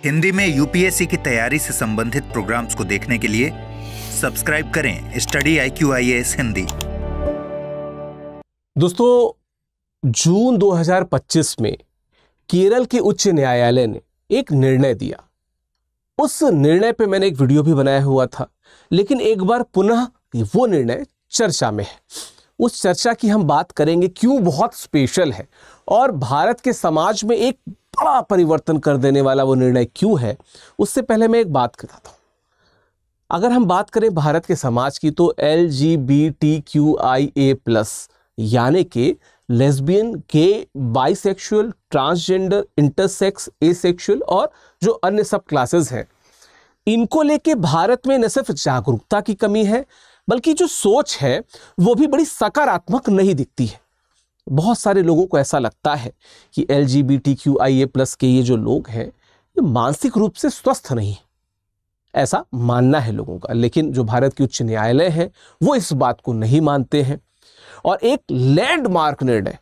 हिंदी में यूपीएससी की तैयारी से संबंधित प्रोग्राम्स को देखने के लिए सब्सक्राइब करें स्टडी IQ IAS हिंदी। दोस्तों, जून 2025 में केरल के उच्च न्यायालय ने एक निर्णय दिया। उस निर्णय पे मैंने एक वीडियो भी बनाया हुआ था, लेकिन एक बार पुनः वो निर्णय चर्चा में है। उस चर्चा की हम बात करेंगे, क्यों बहुत स्पेशल है और भारत के समाज में एक बड़ा परिवर्तन कर देने वाला वो निर्णय क्यों है। उससे पहले मैं एक बात बताता हूं। अगर हम बात करें भारत के समाज की, तो LGBTQIA+ यानी कि लेस्बियन, गे, बाइसेक्सुअल, ट्रांसजेंडर, इंटरसेक्स, एसेक्सुअल और जो अन्य सब क्लासेस हैं, इनको लेके भारत में न सिर्फ जागरूकता की कमी है, बल्कि जो सोच है वो भी बड़ी सकारात्मक नहीं दिखती है। बहुत सारे लोगों को ऐसा लगता है कि LGBTQIA+ के ये जो लोग हैं, ये मानसिक रूप से स्वस्थ नहीं है, ऐसा मानना है लोगों का। लेकिन जो भारत के उच्च न्यायालय है वो इस बात को नहीं मानते हैं और एक लैंडमार्क निर्णय,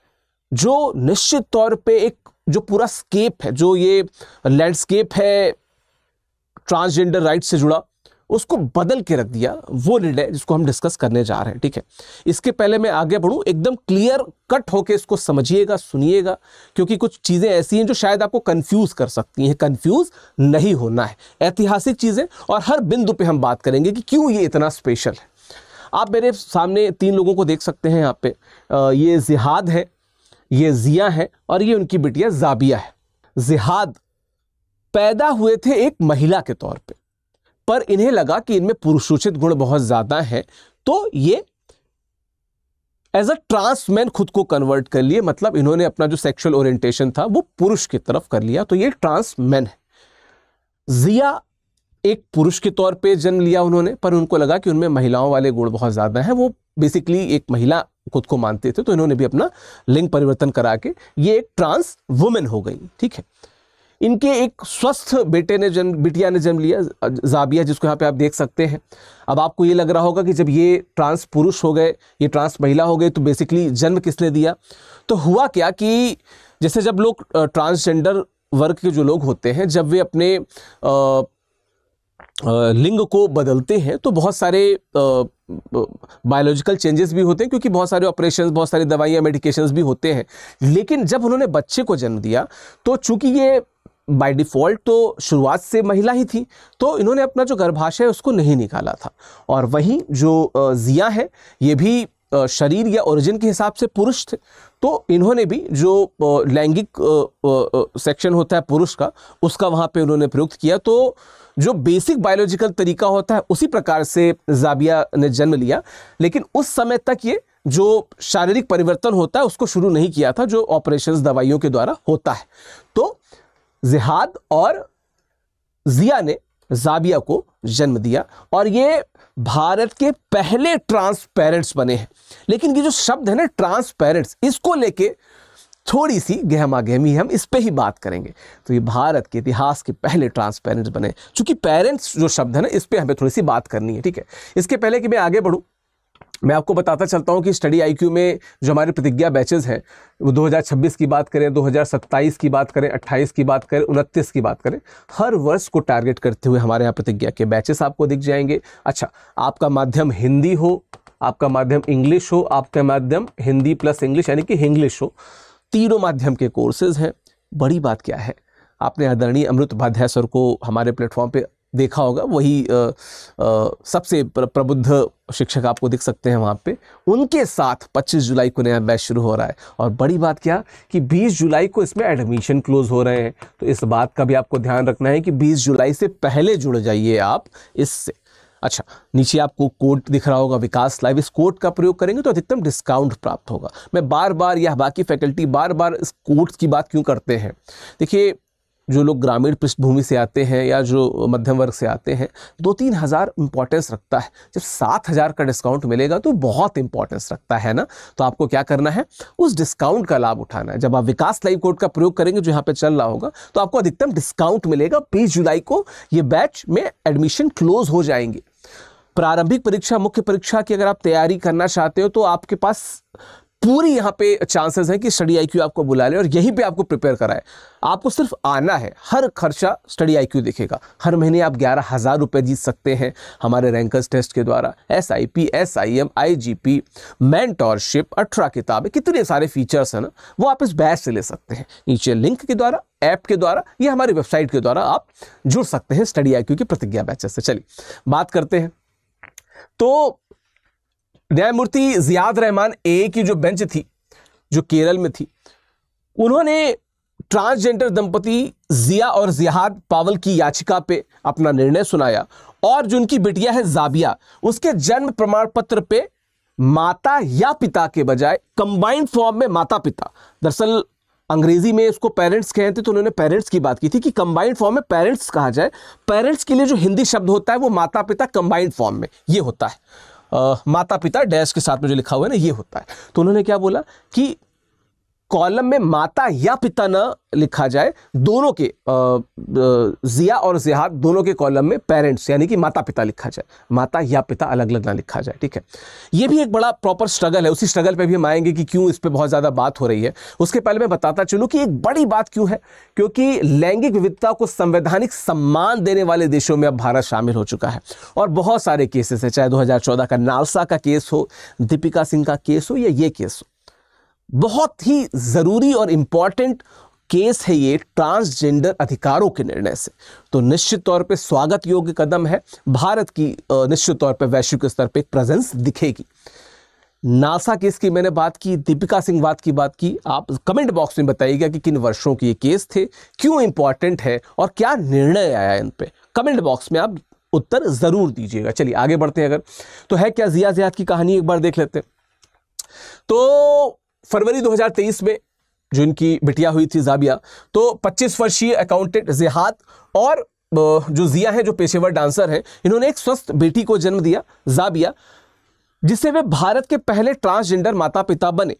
जो निश्चित तौर पे एक जो पूरा स्केप है, जो ये लैंडस्केप है ट्रांसजेंडर राइट्स से जुड़ा, उसको बदल के रख दिया। वो निर्णय जिसको हम डिस्कस करने जा रहे हैं, ठीक है। इसके पहले मैं आगे बढ़ूं, एकदम क्लियर कट होके इसको समझिएगा, सुनिएगा, क्योंकि कुछ चीजें ऐसी हैं जो शायद आपको कंफ्यूज कर सकती हैं। कंफ्यूज नहीं होना है, ऐतिहासिक चीजें और हर बिंदु पे हम बात करेंगे कि क्यों ये इतना स्पेशल है। आप मेरे सामने 3 लोगों को देख सकते हैं यहाँ पे। ये जिहाद है, ये जिया है और ये उनकी बिटिया जाबिया है। जिहाद पैदा हुए थे एक महिला के तौर पे, पर इन्हें लगा कि इनमें पुरुषोचित गुण बहुत ज्यादा है, तो ये एज अ ट्रांस मैन खुद को कन्वर्ट कर लिए। मतलब इन्होंने अपना जो सेक्सुअल ओरिएंटेशन था वो पुरुष की तरफ कर लिया, तो ये ट्रांस मैन है। जिया एक पुरुष के तौर पे जन्म लिया उन्होंने, पर उनको लगा कि उनमें महिलाओं वाले गुण बहुत ज्यादा हैं। वो बेसिकली एक महिला खुद को मानते थे, तो इन्होंने भी अपना लिंग परिवर्तन करा के ये एक ट्रांस वुमेन हो गई, ठीक है। इनके एक स्वस्थ बिटिया ने जन्म लिया, जाबिया, जिसको यहाँ पे आप देख सकते हैं। अब आपको ये लग रहा होगा कि जब ये ट्रांस पुरुष हो गए, ये ट्रांस महिला हो गए, तो बेसिकली जन्म किसने दिया। तो हुआ क्या कि जैसे जब लोग ट्रांसजेंडर वर्ग के जो लोग होते हैं, जब वे अपने लिंग को बदलते हैं, तो बहुत सारे बायोलॉजिकल चेंजेस भी होते हैं, क्योंकि बहुत सारे ऑपरेशंस, बहुत सारी दवाइयाँ, मेडिकेशंस भी होते हैं। लेकिन जब उन्होंने बच्चे को जन्म दिया, तो चूंकि ये बाय डिफ़ॉल्ट तो शुरुआत से महिला ही थी, तो इन्होंने अपना जो गर्भाशय है उसको नहीं निकाला था। और वहीं जो जिया है, ये भी शरीर या ओरिजिन के हिसाब से पुरुष थे, तो इन्होंने भी जो लैंगिक सेक्शन होता है पुरुष का, उसका वहाँ पे उन्होंने प्रयुक्त किया। तो जो बेसिक बायोलॉजिकल तरीका होता है उसी प्रकार से जाबिया ने जन्म लिया। लेकिन उस समय तक ये जो शारीरिक परिवर्तन होता है उसको शुरू नहीं किया था, जो ऑपरेशंस दवाइयों के द्वारा होता है। तो जिहाद और जिया ने जाबिया को जन्म दिया और ये भारत के पहले ट्रांसपेरेंट्स बने हैं। लेकिन ये जो शब्द है ना ट्रांसपेरेंट्स, इसको लेके थोड़ी सी गहमागहमी, हम इस पे ही बात करेंगे। तो ये भारत के इतिहास के पहले ट्रांसपेरेंट्स बने। चूंकि पेरेंट्स जो शब्द है ना, इस पे हमें थोड़ी सी बात करनी है, ठीक है। इसके पहले कि मैं आगे बढ़ूं, मैं आपको बताता चलता हूं कि स्टडी IQ में जो हमारे प्रतिज्ञा बैचेस हैं, वो 2026 की बात करें, 2027 की बात करें, 28 की बात करें, 29 की बात करें, हर वर्ष को टारगेट करते हुए हमारे यहाँ प्रतिज्ञा के बैचेस आपको दिख जाएंगे। अच्छा, आपका माध्यम हिंदी हो, आपका माध्यम इंग्लिश हो, आपका माध्यम हिंदी प्लस इंग्लिश यानी कि हिंग्लिश हो, तीनों माध्यम के कोर्सेज हैं। बड़ी बात क्या है, आपने आदरणीय अमृत उपाध्याय सर को हमारे प्लेटफॉर्म पे देखा होगा, वही सबसे प्रबुद्ध शिक्षक आपको दिख सकते हैं वहाँ पे। उनके साथ 25 जुलाई को नया बैच शुरू हो रहा है और बड़ी बात क्या कि 20 जुलाई को इसमें एडमिशन क्लोज हो रहे हैं। तो इस बात का भी आपको ध्यान रखना है कि 20 जुलाई से पहले जुड़ जाइए आप इससे। अच्छा, नीचे आपको कोड दिख रहा होगा विकास लाइव, इस कोड का प्रयोग करेंगे तो अधिकतम डिस्काउंट प्राप्त होगा। मैं बार बार या बाकी फैकल्टी बार बार इस कोड की बात क्यों करते हैं, देखिए जो लोग ग्रामीण पृष्ठभूमि से आते हैं या जो मध्यम वर्ग से आते हैं, 2-3 हज़ार इंपॉर्टेंस रखता है। जब 7,000 का डिस्काउंट मिलेगा तो बहुत इंपॉर्टेंस रखता है ना। तो आपको क्या करना है, उस डिस्काउंट का लाभ उठाना है। जब आप विकास लाइव कोड का प्रयोग करेंगे जो यहाँ पे चल रहा होगा, तो आपको अधिकतम डिस्काउंट मिलेगा। 20 जुलाई को ये बैच में एडमिशन क्लोज हो जाएंगे। प्रारंभिक परीक्षा, मुख्य परीक्षा की अगर आप तैयारी करना चाहते हो, तो आपके पास पूरी यहाँ पे चांसेस हैं कि स्टडी IQ आपको बुला ले और यहीं पे आपको प्रिपेयर कराए। आपको सिर्फ आना है, हर खर्चा स्टडी IQ देखेगा। हर महीने आप 11,000 रुपये जीत सकते हैं हमारे रैंकर्स टेस्ट के द्वारा। SIP, SIM, IGP, मेंटोरशिप, 18 किताबें, कितने सारे फीचर्स हैं ना, वो आप इस बैच से ले सकते हैं। नीचे लिंक के द्वारा, ऐप के द्वारा या हमारी वेबसाइट के द्वारा आप जुड़ सकते हैं स्टडी IQ की प्रतिज्ञा बैचेस से। चलिए बात करते हैं। तो न्यायमूर्ति जियाद रहमान AA की जो बेंच थी, जो केरल में थी, उन्होंने ट्रांसजेंडर दंपति जिया और जिहाद पावल की याचिका पे अपना निर्णय सुनाया और जो उनकी बिटिया है जाबिया, उसके जन्म प्रमाण पत्र पे माता या पिता के बजाय कंबाइंड फॉर्म में माता पिता, दरअसल अंग्रेजी में इसको पेरेंट्स कहते, तो उन्होंने पेरेंट्स की बात की थी कि कंबाइंड फॉर्म में पेरेंट्स कहा जाए। पेरेंट्स के लिए जो हिंदी शब्द होता है वो माता पिता कंबाइंड फॉर्म में ये होता है, माता पिता डैश के साथ में जो लिखा हुआ है ना, ये होता है। तो उन्होंने क्या बोला कि कॉलम में माता या पिता न लिखा जाए, दोनों के जिया और जिहाद दोनों के कॉलम में पेरेंट्स यानी कि माता पिता लिखा जाए, माता या पिता अलग अलग ना लिखा जाए। ठीक है, ये भी एक बड़ा प्रॉपर स्ट्रगल है, उसी स्ट्रगल पे भी हम आएंगे कि क्यों इस पे बहुत ज़्यादा बात हो रही है। उसके पहले मैं बताता चलूँ कि एक बड़ी बात क्यों है, क्योंकि लैंगिक विविधता को संवैधानिक सम्मान देने वाले देशों में अब भारत शामिल हो चुका है और बहुत सारे केसेस है, चाहे 2014 का नालसा का केस हो, दीपिका सिंह का केस हो या ये केस हो। बहुत ही ज़रूरी और इम्पॉर्टेंट केस है ये ट्रांसजेंडर अधिकारों के निर्णय से। तो निश्चित तौर पे स्वागत योग्य कदम है, भारत की निश्चित तौर पे वैश्विक स्तर पे एक प्रेजेंस दिखेगी। नासा केस की मैंने बात की, दीपिका सिंह वाद की बात की। आप कमेंट बॉक्स में बताइएगा कि किन वर्षों के ये केस थे, क्यों इंपॉर्टेंट है और क्या निर्णय आया इन पे। कमेंट बॉक्स में आप उत्तर ज़रूर दीजिएगा। चलिए आगे बढ़ते हैं। अगर तो है क्या जिया जिहाद की कहानी एक बार देख लेते हैं। तो फरवरी 2023 में जो इनकी बिटिया हुई थी जाबिया, तो 25 वर्षीय अकाउंटेंट जिहाद और जो जिया है जो पेशेवर डांसर है, इन्होंने एक स्वस्थ बेटी को जन्म दिया जाबिया, जिससे वे भारत के पहले ट्रांसजेंडर माता पिता बने।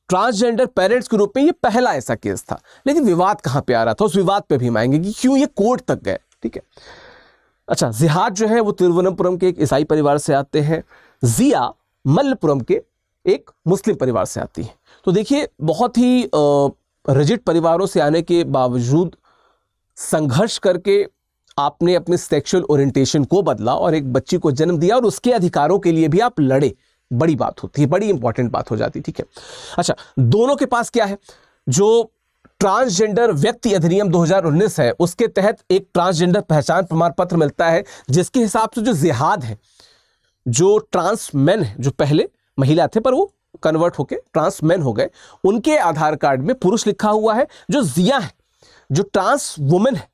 ट्रांसजेंडर पेरेंट्स के रूप में ये पहला ऐसा केस था। लेकिन विवाद कहां पे आ रहा था, उस विवाद पे भी हम आएंगे कि क्यों ये कोर्ट तक गए। ठीक है, अच्छा, जिहाद जो है वो तिरुवनंतपुरम के एक ईसाई परिवार से आते हैं, जिया मल्लपुरम के एक मुस्लिम परिवार से आती है। तो देखिए, बहुत ही रिजिड परिवारों से आने के बावजूद संघर्ष करके आपने अपने सेक्सुअल ओरिएंटेशन को बदला और एक बच्ची को जन्म दिया और उसके अधिकारों के लिए भी आप लड़े। बड़ी बात होती है, बड़ी इंपॉर्टेंट बात हो जाती। ठीक है, अच्छा, दोनों के पास क्या है, जो ट्रांसजेंडर व्यक्ति अधिनियम 2019 है, उसके तहत एक ट्रांसजेंडर पहचान प्रमाण पत्र मिलता है, जिसके हिसाब से जो जिहाद है, जो ट्रांस मैन है, जो पहले महिला थे पर वो कन्वर्ट होके ट्रांस मैन हो गए, उनके आधार कार्ड में पुरुष लिखा हुआ है। जो जिया है, जो ट्रांस वुमेन है,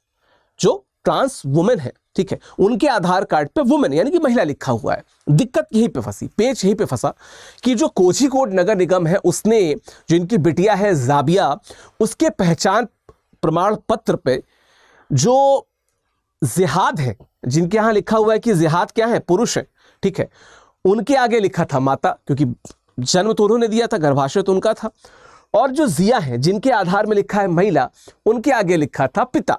जो ट्रांस वुमेन है, ठीक है, उनके आधार कार्ड पे वुमेन यानी कि महिला लिखा हुआ है। दिक्कत यहीं पे फंसी, पेच यहीं पे फंसा कि जो कोझीकोड नगर निगम है, उसने जो इनकी बिटिया है जाबिया, उसके पहचान प्रमाण पत्र पे जो जिहाद है, जिनके यहाँ लिखा हुआ है कि जिहाद क्या है, पुरुष है, ठीक है, उनके आगे लिखा था माता, क्योंकि जन्म तो उन्होंने दिया था, गर्भाशय तो उनका था। और जो जिया है, जिनके आधार में लिखा है महिला, उनके आगे लिखा था पिता।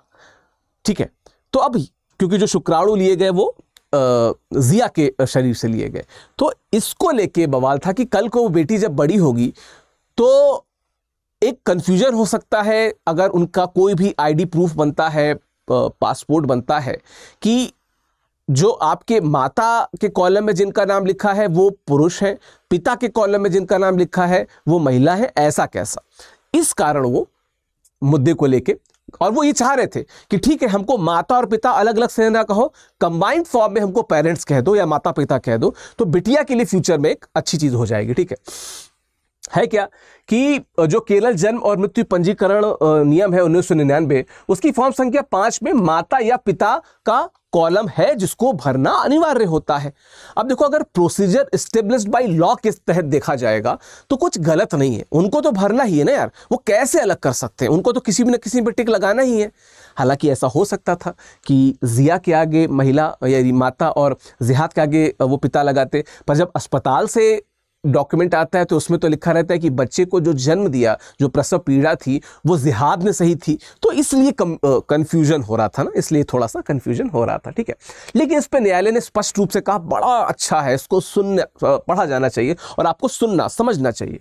ठीक है, तो अब क्योंकि जो शुक्राणु लिए गए वो जिया के शरीर से लिए गए, तो इसको लेके बवाल था कि कल को वो बेटी जब बड़ी होगी तो एक कंफ्यूजन हो सकता है, अगर उनका कोई भी आईडी प्रूफ बनता है, पासपोर्ट बनता है, कि जो आपके माता के कॉलम में जिनका नाम लिखा है वो पुरुष है, पिता के कॉलम में जिनका नाम लिखा है वो महिला है, ऐसा कैसा। इस कारण वो मुद्दे को लेके, और वो ये चाह रहे थे कि ठीक है, हमको माता और पिता अलग अलग से ना कहो, कंबाइंड फॉर्म में हमको पेरेंट्स कह दो या माता पिता कह दो, तो बिटिया के लिए फ्यूचर में एक अच्छी चीज हो जाएगी। ठीक है क्या कि जो केरल जन्म और मृत्यु पंजीकरण नियम है 1999, उसकी फॉर्म संख्या 5 में माता या पिता का कॉलम है जिसको भरना अनिवार्य होता है। अब देखो, अगर प्रोसीजर एस्टेब्लिश्ड बाय लॉ के तहत देखा जाएगा तो कुछ गलत नहीं है, उनको तो भरना ही है ना यार, वो कैसे अलग कर सकते हैं, उनको तो किसी भी न किसी पे टिक लगाना ही है। हालांकि ऐसा हो सकता था कि जिया के आगे महिला या माता और जिहाद के आगे वो पिता लगाते, पर जब अस्पताल से डॉक्यूमेंट आता है तो उसमें तो लिखा रहता है कि बच्चे को जो जन्म दिया, जो प्रसव पीड़ा थी, वो जिहाद ने सही थी, तो इसलिए कंफ्यूजन हो रहा था ना, इसलिए थोड़ा सा कंफ्यूजन हो रहा था। ठीक है, लेकिन इस पे न्यायालय ने स्पष्ट रूप से कहा बड़ा अच्छा है, इसको सुनना, पढ़ा जाना चाहिए और आपको सुनना समझना चाहिए।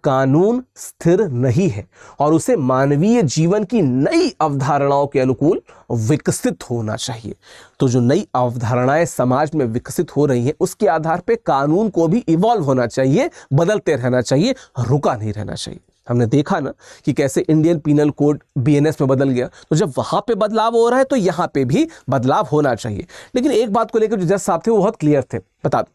कानून स्थिर नहीं है और उसे मानवीय जीवन की नई अवधारणाओं के अनुकूल विकसित होना चाहिए। तो जो नई अवधारणाएं समाज में विकसित हो रही हैं उसके आधार पे कानून को भी इवॉल्व होना चाहिए, बदलते रहना चाहिए, रुका नहीं रहना चाहिए। हमने देखा ना कि कैसे इंडियन पीनल कोड बीएनएस में बदल गया, तो जब वहां पे बदलाव हो रहा है तो यहां पे भी बदलाव होना चाहिए। लेकिन एक बात को लेकर जो जज साहब थे वो बहुत क्लियर थे। बता दो,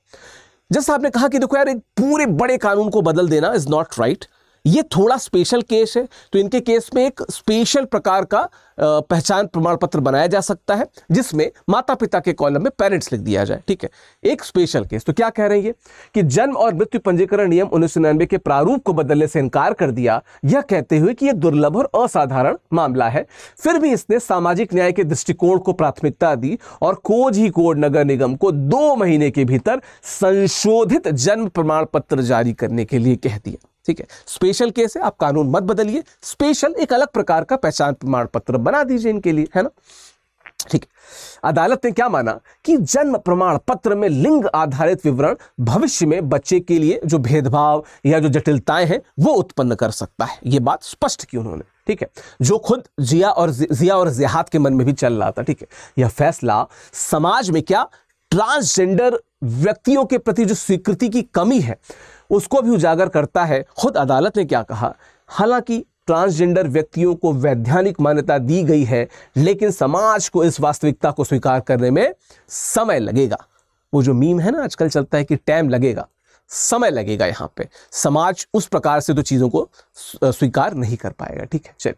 जज साहब ने कहा कि देखो यार, एक पूरे बड़े कानून को बदल देना इज नॉट राइट, ये थोड़ा स्पेशल केस है, तो इनके केस में एक स्पेशल प्रकार का पहचान प्रमाण पत्र बनाया जा सकता है जिसमें माता पिता के कॉलम में पेरेंट्स लिख दिया जाए। ठीक है, एक स्पेशल केस। तो क्या कह रहे हैं कि जन्म और मृत्यु पंजीकरण नियम 1999 के प्रारूप को बदलने से इनकार कर दिया, यह कहते हुए कि यह दुर्लभ और असाधारण मामला है। फिर भी इसने सामाजिक न्याय के दृष्टिकोण को प्राथमिकता दी और कोझिकोड नगर निगम को 2 महीने के भीतर संशोधित जन्म प्रमाण पत्र जारी करने के लिए कह दिया। ठीक है, स्पेशल केस है, आप कानून मत बदलिए, स्पेशल एक अलग प्रकार का पहचान प्रमाण पत्र बना दीजिए इनके लिए, है ना। ठीक है, अदालत ने क्या माना कि जन्म प्रमाण पत्र में लिंग आधारित विवरण भविष्य में बच्चे के लिए जो भेदभाव या जो जटिलताएं हैं वो उत्पन्न कर सकता है। ये बात स्पष्ट की उन्होंने। ठीक है, जो खुद जिया और जिहाद के मन में भी चल रहा था। ठीक है, यह फैसला समाज में क्या ट्रांसजेंडर व्यक्तियों के प्रति जो स्वीकृति की कमी है उसको भी उजागर करता है। खुद अदालत ने क्या कहा, हालांकि ट्रांसजेंडर व्यक्तियों को वैधानिक मान्यता दी गई है लेकिन समाज को इस वास्तविकता को स्वीकार करने में समय लगेगा। वो जो मीम है ना आजकल चलता है कि टाइम लगेगा, समय लगेगा, यहां पे समाज उस प्रकार से तो चीजों को स्वीकार नहीं कर पाएगा। ठीक है, चल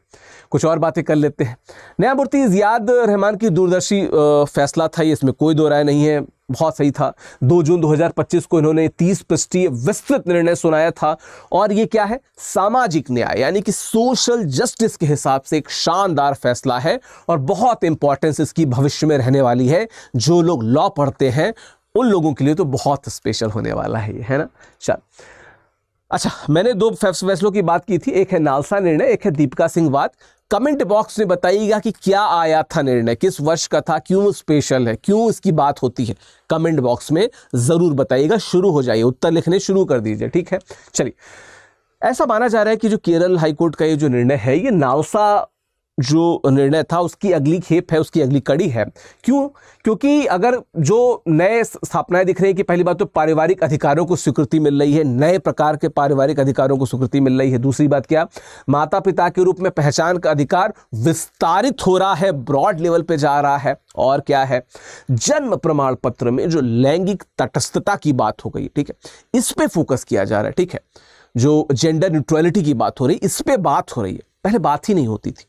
कुछ और बातें कर लेते हैं। न्यायमूर्ति जियाद रहमान की दूरदर्शी फैसला था ये, इसमें कोई दो राय नहीं है, बहुत सही था। 2 जून 2025 को इन्होंने 30 पृष्ठीय विस्तृत निर्णय सुनाया था और ये क्या है, सामाजिक न्याय यानी कि सोशल जस्टिस के हिसाब से एक शानदार फैसला है और बहुत इंपॉर्टेंस इसकी भविष्य में रहने वाली है। जो लोग लॉ पढ़ते हैं उन लोगों के लिए तो बहुत स्पेशल होने वाला है ये, है ना। चल अच्छा, मैंने 2 फैसलों की बात की थी, एक है नालसा निर्णय, एक है दीपिका सिंह वाद। कमेंट बॉक्स में बताइएगा कि क्या आया था निर्णय, किस वर्ष का था, क्यों स्पेशल है, क्यों इसकी बात होती है, कमेंट बॉक्स में जरूर बताइएगा। शुरू हो जाइए, उत्तर लिखने शुरू कर दीजिए। ठीक है, चलिए, ऐसा माना जा रहा है कि जो केरल हाईकोर्ट का ये जो निर्णय है ये नालसा जो निर्णय था उसकी अगली खेप है, उसकी अगली कड़ी है। क्यों? क्योंकि अगर जो नए स्थापनाएं दिख रही है कि पहली बात तो पारिवारिक अधिकारों को स्वीकृति मिल रही है, नए प्रकार के पारिवारिक अधिकारों को स्वीकृति मिल रही है। दूसरी बात क्या, माता पिता के रूप में पहचान का अधिकार विस्तारित हो रहा है, ब्रॉड लेवल पे जा रहा है। और क्या है, जन्म प्रमाण पत्र में जो लैंगिक तटस्थता की बात हो गई, ठीक है, इस पे फोकस किया जा रहा है। ठीक है, जो जेंडर न्यूट्रलिटी की बात हो रही है, इस पे बात हो रही है, पहले बात ही नहीं होती थी।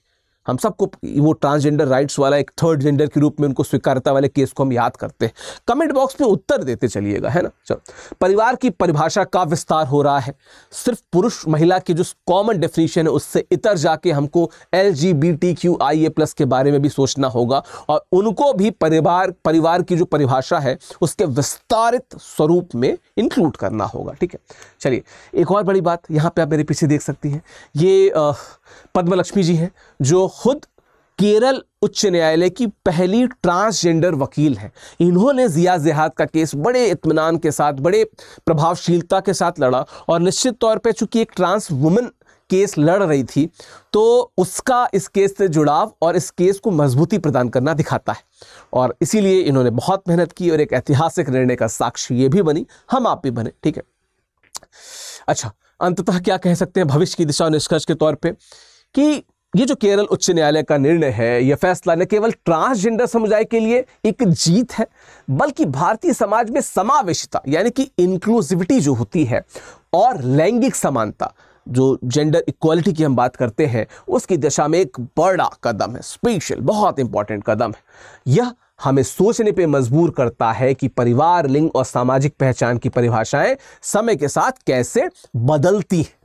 हम सबको वो ट्रांसजेंडर राइट्स वाला एक थर्ड जेंडर के रूप में उनको स्वीकारता वाले केस को हम याद करते हैं। कमेंट बॉक्स में उत्तर देते चलिएगा, है ना। चलो, परिवार की परिभाषा का विस्तार हो रहा है, सिर्फ पुरुष महिला की जो कॉमन डेफिनेशन है उससे इतर जाके हमको LGBTQIA+ के बारे में भी सोचना होगा और उनको भी परिवार की जो परिभाषा है उसके विस्तारित स्वरूप में इंक्लूड करना होगा। ठीक है, चलिए, एक और बड़ी बात यहाँ पे आप मेरे पीछे देख सकती हैं, ये पद्मलक्ष्मी जी हैं जो खुद केरल उच्च न्यायालय की पहली ट्रांसजेंडर वकील हैं। इन्होंने जिया जिहाद का केस बड़े इत्मीनान के साथ, बड़े प्रभावशीलता के साथ लड़ा और निश्चित तौर पे चूंकि एक ट्रांस वुमेन केस लड़ रही थी तो उसका इस केस से जुड़ाव और इस केस को मजबूती प्रदान करना दिखाता है और इसीलिए इन्होंने बहुत मेहनत की और एक ऐतिहासिक निर्णय का साक्षी ये भी बनी, हम आप भी बने। ठीक है, अच्छा, अंततः क्या कह सकते हैं भविष्य की दिशा और निष्कर्ष के तौर पे कि ये जो केरल उच्च न्यायालय का निर्णय है, यह फैसला न केवल ट्रांसजेंडर समुदाय के लिए एक जीत है बल्कि भारतीय समाज में समावेशिता यानी कि इंक्लूसिविटी जो होती है और लैंगिक समानता, जो जेंडर इक्वालिटी की हम बात करते हैं, उसकी दिशा में एक बड़ा कदम है, स्पेशल बहुत इंपॉर्टेंट कदम है। यह हमें सोचने पे मजबूर करता है कि परिवार, लिंग और सामाजिक पहचान की परिभाषाएं समय के साथ कैसे बदलती हैं।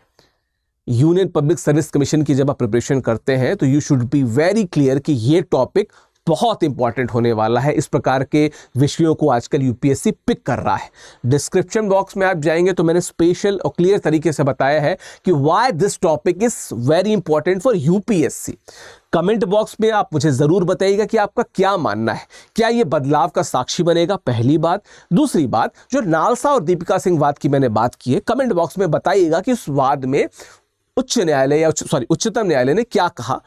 यूनियन पब्लिक सर्विस कमीशन की जब आप प्रिपरेशन करते हैं तो you should be very clear कि ये टॉपिक बहुत इंपॉर्टेंट होने वाला है। इस प्रकार के विषयों को आजकल यूपीएससी पिक कर रहा है। डिस्क्रिप्शन बॉक्स में आप जाएंगे तो मैंने स्पेशल और क्लियर तरीके से बताया है कि why this topic is very important for UPSC. Comment box में आप मुझे जरूर बताइएगा कि आपका क्या मानना है, क्या ये बदलाव का साक्षी बनेगा, पहली बात। दूसरी बात, जो नालसा और दीपिका सिंह वाद की मैंने बात की है, कमेंट बॉक्स में बताइएगा कि उस वाद में उच्चतम न्यायालय ने क्या कहा।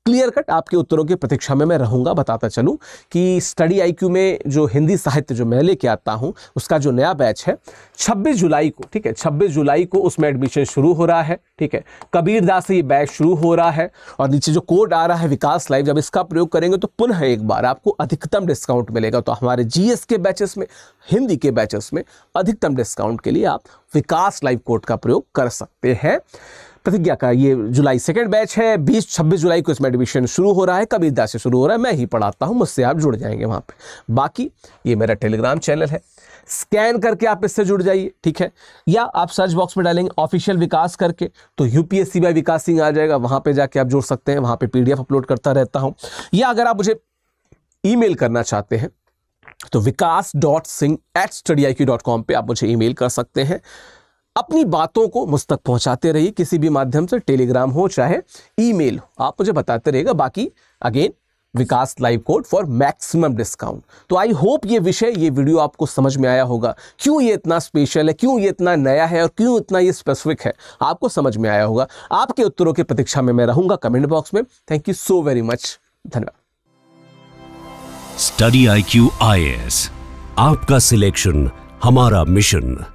क्लियर कट आपके उत्तरों की प्रतीक्षा में मैं रहूंगा। बताता चलूं कि स्टडी आईक्यू में जो हिंदी साहित्य जो मैं लेके आता हूं, उसका जो नया बैच है 26 जुलाई को, ठीक है, 26 जुलाई को उसमें एडमिशन शुरू हो रहा है। ठीक है, कबीरदास से ये बैच शुरू हो रहा है और नीचे जो कोड आ रहा है विकास लाइव, जब इसका प्रयोग करेंगे तो पुनः एक बार आपको अधिकतम डिस्काउंट मिलेगा। तो हमारे जीएस के बैचेस में, हिंदी के बैचेस में अधिकतम डिस्काउंट के लिए आप विकास लाइव कोड का प्रयोग कर सकते हैं। प्रतिज्ञा का ये जुलाई सेकंड बैच है, 26 जुलाई को इसमें एडमिशन शुरू हो रहा है, कबीरदास से शुरू हो रहा है, मैं ही पढ़ाता हूं, मुझसे आप जुड़ जाएंगे वहां पे। बाकी ये मेरा टेलीग्राम चैनल है, स्कैन करके आप इससे जुड़ जाइए, ठीक है, या आप सर्च बॉक्स में डालेंगे ऑफिशियल विकास करके तो यूपीएससी बाय विकास सिंह आ जाएगा, वहां पे जाके आप जुड़ सकते हैं। वहां पे पीडीएफ अपलोड करता रहता हूं। या अगर आप मुझे ईमेल करना चाहते हैं तो vikas.singh@studiiq.com पे आप मुझे ईमेल कर सकते हैं। अपनी बातों को मुझ तक पहुंचाते रहिए किसी भी माध्यम से, टेलीग्राम हो चाहे ईमेल हो, आप मुझे बताते रहिएगा। बाकी again Vikas live code for maximum discount. तो आई होप ये वीडियो आपको समझ में आया होगा, क्यों ये इतना स्पेशल है, क्यों ये इतना नया है और क्यों इतना ये स्पेसिफिक है, आपको समझ में आया होगा। आपके उत्तरों की प्रतीक्षा में मैं रहूंगा कमेंट बॉक्स में। Thank you so very much, धन्यवाद। स्टडी IQ IAS, आपका सिलेक्शन हमारा मिशन।